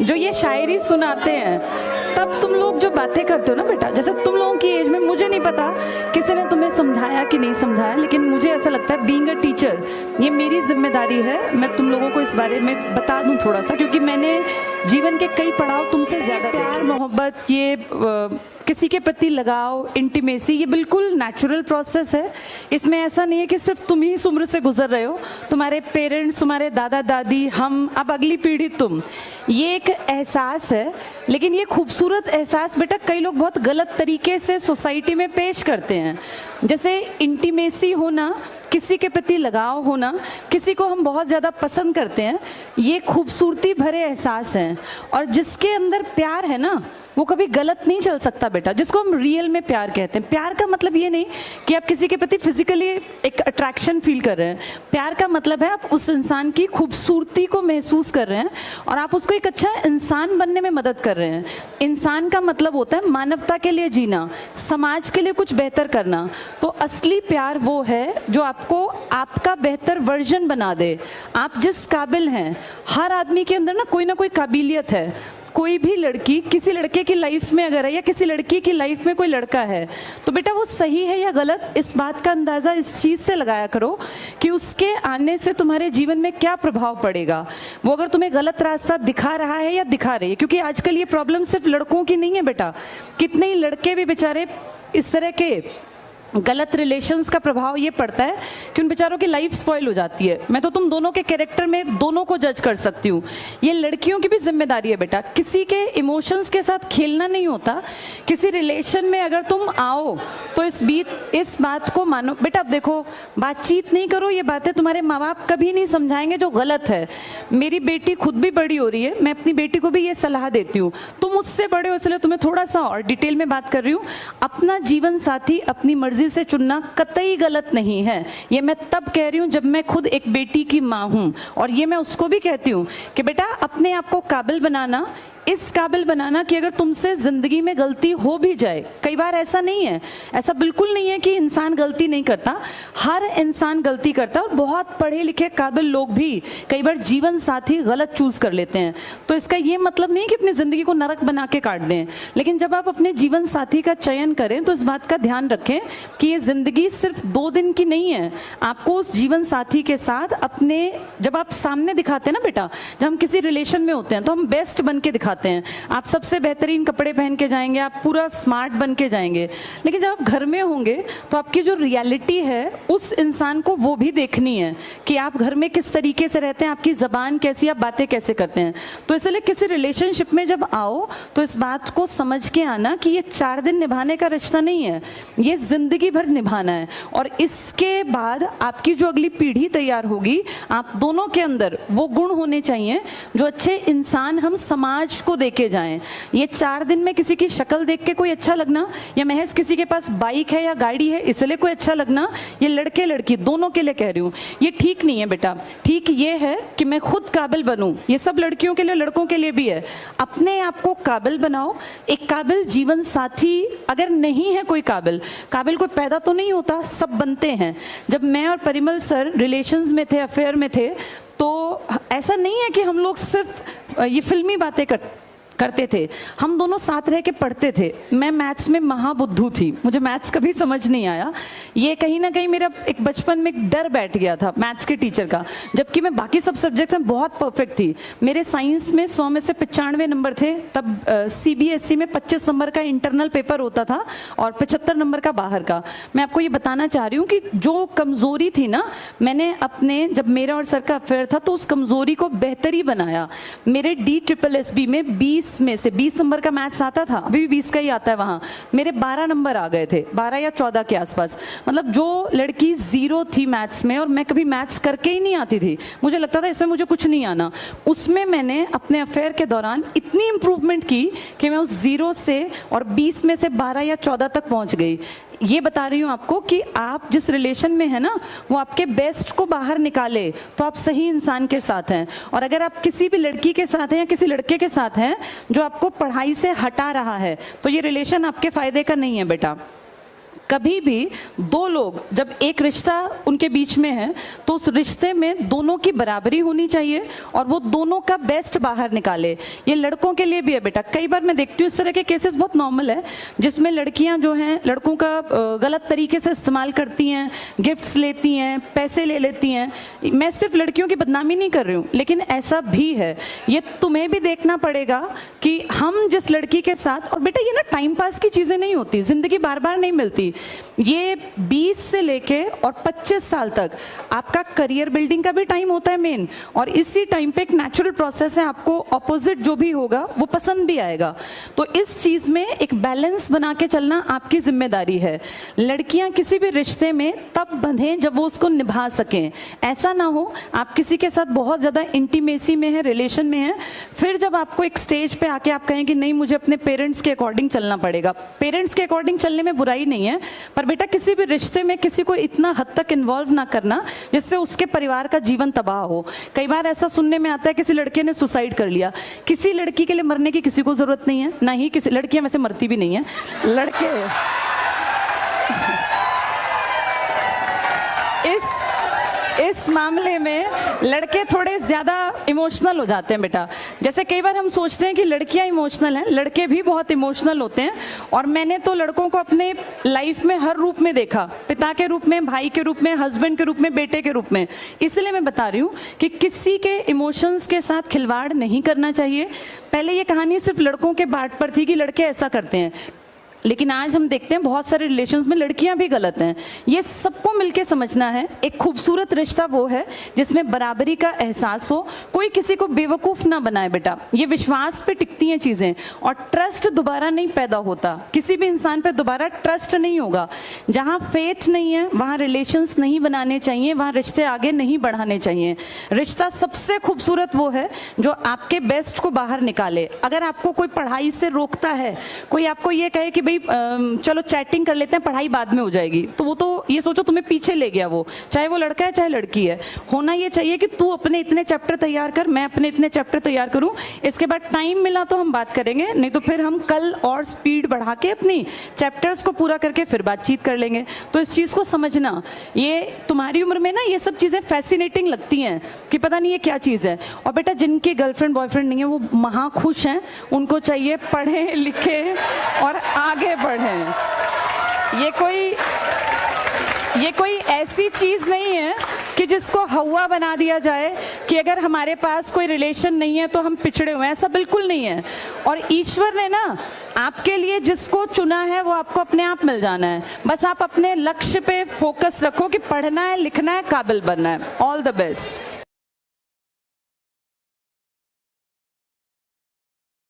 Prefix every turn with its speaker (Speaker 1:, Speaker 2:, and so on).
Speaker 1: जो ये शायरी सुनाते हैं, तब तुम लोग जो बातें करते हो ना बेटा, जैसे तुम लोगों की एज में, मुझे नहीं पता किसी ने तुम्हें समझाया कि नहीं समझाया, लेकिन मुझे ऐसा लगता है बीइंग अ टीचर ये मेरी जिम्मेदारी है, मैं तुम लोगों को इस बारे में बता दूं थोड़ा सा, क्योंकि मैंने जीवन के कई पड़ाव तुमसे ज्यादा, प्यार मोहब्बत, ये किसी के प्रति लगाव, इंटीमेसी, ये बिल्कुल नेचुरल प्रोसेस है। इसमें ऐसा नहीं है कि सिर्फ तुम ही इस उम्र से गुजर रहे हो, तुम्हारे पेरेंट्स, तुम्हारे दादा दादी, हम, अब अगली पीढ़ी तुम, ये एक एहसास है। लेकिन ये खूबसूरत एहसास बेटा कई लोग बहुत गलत तरीके से सोसाइटी में पेश करते हैं। जैसे इंटीमेसी होना, किसी के प्रति लगाव होना, किसी को हम बहुत ज़्यादा पसंद करते हैं, ये खूबसूरती भरे एहसास हैं। और जिसके अंदर प्यार है ना, वो कभी गलत नहीं चल सकता बेटा, जिसको हम रियल में प्यार कहते हैं। प्यार का मतलब ये नहीं कि आप किसी के प्रति फिजिकली एक अट्रैक्शन फील कर रहे हैं। प्यार का मतलब है आप उस इंसान की खूबसूरती को महसूस कर रहे हैं और आप उसको एक अच्छा इंसान बनने में मदद कर रहे हैं। इंसान का मतलब होता है मानवता के लिए जीना, समाज के लिए कुछ बेहतर करना। तो असली प्यार वो है जो आपको आपका बेहतर वर्जन बना दे, आप जिस काबिल हैं। हर आदमी के अंदर ना कोई काबिलियत है। कोई भी लड़की किसी लड़के की लाइफ में अगर है, या किसी लड़की की लाइफ में कोई लड़का है, तो बेटा वो सही है या गलत, इस बात का अंदाजा इस चीज से लगाया करो कि उसके आने से तुम्हारे जीवन में क्या प्रभाव पड़ेगा। वो अगर तुम्हें गलत रास्ता दिखा रहा है या दिखा रही है, क्योंकि आजकल ये प्रॉब्लम सिर्फ लड़कों की नहीं है बेटा, कितने ही लड़के भी बेचारे इस तरह के गलत रिलेशंस का प्रभाव ये पड़ता है कि उन बेचारों की लाइफ स्पॉइल हो जाती है। मैं तो तुम दोनों के कैरेक्टर में दोनों को जज कर सकती हूँ। ये लड़कियों की भी जिम्मेदारी है बेटा, किसी के इमोशंस के साथ खेलना नहीं होता। किसी रिलेशन में अगर तुम आओ तो इस बात को मानो बेटा। अब देखो, बातचीत नहीं करो, ये बातें तुम्हारे माँ बाप कभी नहीं समझाएंगे जो गलत है। मेरी बेटी खुद भी बड़ी हो रही है, मैं अपनी बेटी को भी ये सलाह देती हूँ। तुम उससे बड़े हो इसलिए तुम्हें थोड़ा सा और डिटेल में बात कर रही हूँ। अपना जीवन साथी अपनी मर्जी से चुनना कतई गलत नहीं है। ये मैं तब कह रही हूं जब मैं खुद एक बेटी की मां हूं, और ये मैं उसको भी कहती हूं कि बेटा अपने आप को काबिल बनाना, इस काबिल बनाना कि अगर तुमसे जिंदगी में गलती हो भी जाए, कई बार ऐसा नहीं है, ऐसा बिल्कुल नहीं है कि इंसान गलती नहीं करता, हर इंसान गलती करता है। और बहुत पढ़े लिखे काबिल लोग भी कई बार जीवन साथी गलत चूज कर लेते हैं। तो इसका ये मतलब नहीं कि अपनी जिंदगी को नरक बना के काट दें, लेकिन जब आप अपने जीवन साथी का चयन करें तो इस बात का ध्यान रखें कि ये जिंदगी सिर्फ 2 दिन की नहीं है। आपको उस जीवन साथी के साथ अपने, जब आप सामने दिखाते हैं ना बेटा, जब हम किसी रिलेशन में होते हैं तो हम बेस्ट बन के दिखाते हैं। आप सबसे बेहतरीन कपड़े पहन के जाएंगे, आप पूरा स्मार्ट बन के जाएंगे, लेकिन जब आप घर में होंगे तो आपकी जो रियलिटी है उस इंसान को वो भी देखनी है कि आप घर में किस तरीके से रहते हैं, आपकी जबान कैसी, आप बातें कैसे करते हैं। तो इसलिए किसी रिलेशनशिप में जब आओ तो इस बात को समझ के आना कि ये 4 दिन निभाने का रिश्ता नहीं है, ये जिंदगी भर निभाना है। और इसके बाद आपकी जो अगली पीढ़ी तैयार होगी, आप दोनों के अंदर वो गुण होने चाहिए जो अच्छे इंसान हम समाज को देके जाएं। ये 4 दिन में किसी की शक्ल देख के कोई अच्छा लगना, या महज किसी के पास बाइक है या गाड़ी है इसलिए कोई अच्छा लगना, ये लड़के लड़की दोनों के लिए कह रही हूँ, ये ठीक नहीं है बेटा। ठीक ये है कि मैं खुद काबिल बनूं, ये सब लड़कियों के लिए लड़कों के लिए भी है। अपने आप को काबिल बनाओ। एक काबिल जीवन साथी अगर नहीं है, कोई काबिल कोई पैदा तो नहीं होता, सब बनते हैं। जब मैं और परिमल सर रिलेशंस में थे, अफेयर में थे, तो ऐसा नहीं है कि हम लोग सिर्फ ये फिल्मी बातें करते थे, हम दोनों साथ रह के पढ़ते थे। मैं मैथ्स में महाबुद्धू थी, मुझे मैथ्स कभी समझ नहीं आया। ये कहीं ना कहीं मेरा एक बचपन में एक डर बैठ गया था मैथ्स के टीचर का, जबकि मैं बाकी सब सब्जेक्ट्स में बहुत परफेक्ट थी। मेरे साइंस में 100 में से 95 नंबर थे। तब CBSE में 25 नंबर का इंटरनल पेपर होता था और 75 नंबर का बाहर का। मैं आपको ये बताना चाह रही हूँ कि जो कमजोरी थी ना, मैंने अपने, जब मेरा और सर का अफेयर था तो उस कमजोरी को बेहतरी बनाया। मेरे DSSB में 20 में से 20 नंबर का मैथ्स आता था, अभी भी 20 का ही आता है वहां, मेरे 12 नंबर आ गए थे, 12 या 14 के आसपास। मतलब जो लड़की 0 थी मैथ्स में, और मैं कभी मैथ्स करके ही नहीं आती थी, मुझे लगता था इसमें मुझे कुछ नहीं आना, उसमें मैंने अपने अफेयर के दौरान इतनी इंप्रूवमेंट की कि मैं उस 0 से और 20 में से 12 या 14 तक पहुंच गई। ये बता रही हूँ आपको कि आप जिस रिलेशन में है ना, वो आपके बेस्ट को बाहर निकाले तो आप सही इंसान के साथ हैं। और अगर आप किसी भी लड़की के साथ हैं या किसी लड़के के साथ हैं जो आपको पढ़ाई से हटा रहा है, तो ये रिलेशन आपके फायदे का नहीं है बेटा। कभी भी दो लोग जब एक रिश्ता उनके बीच में है तो उस रिश्ते में दोनों की बराबरी होनी चाहिए और वो दोनों का बेस्ट बाहर निकाले। ये लड़कों के लिए भी है बेटा। कई बार मैं देखती हूँ इस तरह के केसेस बहुत नॉर्मल है जिसमें लड़कियां जो हैं लड़कों का गलत तरीके से इस्तेमाल करती हैं, गिफ्ट्स लेती हैं, पैसे ले लेती हैं। मैं सिर्फ लड़कियों की बदनामी नहीं कर रही हूँ, लेकिन ऐसा भी है। ये तुम्हें भी देखना पड़ेगा कि हम जिस लड़की के साथ, और बेटा ये ना टाइम पास की चीजें नहीं होती, जिंदगी बार बार नहीं मिलती। ये 20 से लेके और 25 साल तक आपका करियर बिल्डिंग का भी टाइम होता है मेन, और इसी टाइम पे एक नेचुरल प्रोसेस है, आपको ऑपोजिट जो भी होगा वो पसंद भी आएगा। तो इस चीज में एक बैलेंस बना के चलना आपकी जिम्मेदारी है। लड़कियां किसी भी रिश्ते में तब बंधें जब वो उसको निभा सकें। ऐसा ना हो आप किसी के साथ बहुत ज्यादा इंटीमेसी में है, रिलेशन में है, फिर जब आपको एक स्टेज पे आके आप कहें कि नहीं मुझे अपने पेरेंट्स के अकॉर्डिंग चलना पड़ेगा। पेरेंट्स के अकॉर्डिंग चलने में बुराई नहीं है, पर बेटा किसी भी रिश्ते में किसी को इतना हद तक इन्वॉल्व ना करना जिससे उसके परिवार का जीवन तबाह हो। कई बार ऐसा सुनने में आता है किसी लड़के ने सुसाइड कर लिया। किसी लड़की के लिए मरने की किसी को जरूरत नहीं है, ना ही किसी, लड़कियां वैसे मरती भी नहीं है, लड़के इस मामले में लड़के थोड़े ज्यादा इमोशनल हो जाते हैं बेटा। जैसे कई बार हम सोचते हैं कि लड़कियां इमोशनल हैं, लड़के भी बहुत इमोशनल होते हैं। और मैंने तो लड़कों को अपने लाइफ में हर रूप में देखा, पिता के रूप में, भाई के रूप में, हस्बैंड के रूप में, बेटे के रूप में। इसलिए मैं बता रही हूँ कि किसी के इमोशंस के साथ खिलवाड़ नहीं करना चाहिए। पहले ये कहानी सिर्फ लड़कों के बाट पर थी कि लड़के ऐसा करते हैं, लेकिन आज हम देखते हैं बहुत सारे रिलेशंस में लड़कियां भी गलत हैं। ये सबको मिलके समझना है। एक खूबसूरत रिश्ता वो है जिसमें बराबरी का एहसास हो, कोई किसी को बेवकूफ ना बनाए बेटा। ये विश्वास पे टिकती हैं चीजें, और ट्रस्ट दोबारा नहीं पैदा होता। किसी भी इंसान पे दोबारा ट्रस्ट नहीं होगा। जहां फेथ नहीं है वहां रिलेशंस नहीं बनाने चाहिए, वहां रिश्ते आगे नहीं बढ़ाने चाहिए। रिश्ता सबसे खूबसूरत वो है जो आपके बेस्ट को बाहर निकाले। अगर आपको कोई पढ़ाई से रोकता है, कोई आपको ये कहे कि भाई चलो चैटिंग कर लेते हैं, पढ़ाई बाद में हो जाएगी, तो वो तो ये सोचो तुम्हें पीछे ले गया वो, चाहे वो लड़का है चाहे लड़की है। होना ये चाहिए कि तू अपने इतने चैप्टर तैयार कर, मैं अपने इतने चैप्टर तैयार करूं, इसके बाद टाइम मिला तो हम बात करेंगे, नहीं तो फिर हम कल और स्पीड बढ़ा के अपनी चैप्टर्स को पूरा करके फिर बातचीत कर लेंगे। तो इस चीज को समझना, ये तुम्हारी उम्र में ना ये सब चीजें फैसिनेटिंग लगती हैं कि पता नहीं ये क्या चीज है। और बेटा जिनकी गर्लफ्रेंड बॉयफ्रेंड नहीं है वो महा खुश हैं, उनको चाहिए पढ़े लिखे और आगे बढ़ें। ये कोई ऐसी चीज नहीं है कि जिसको हवा बना दिया जाए कि अगर हमारे पास कोई रिलेशन नहीं है तो हम पिछड़े हुए हैं, ऐसा बिल्कुल नहीं है। और ईश्वर ने ना आपके लिए जिसको चुना है वो आपको अपने आप मिल जाना है। बस आप अपने लक्ष्य पे फोकस रखो कि पढ़ना है, लिखना है, काबिल बनना है। All the best.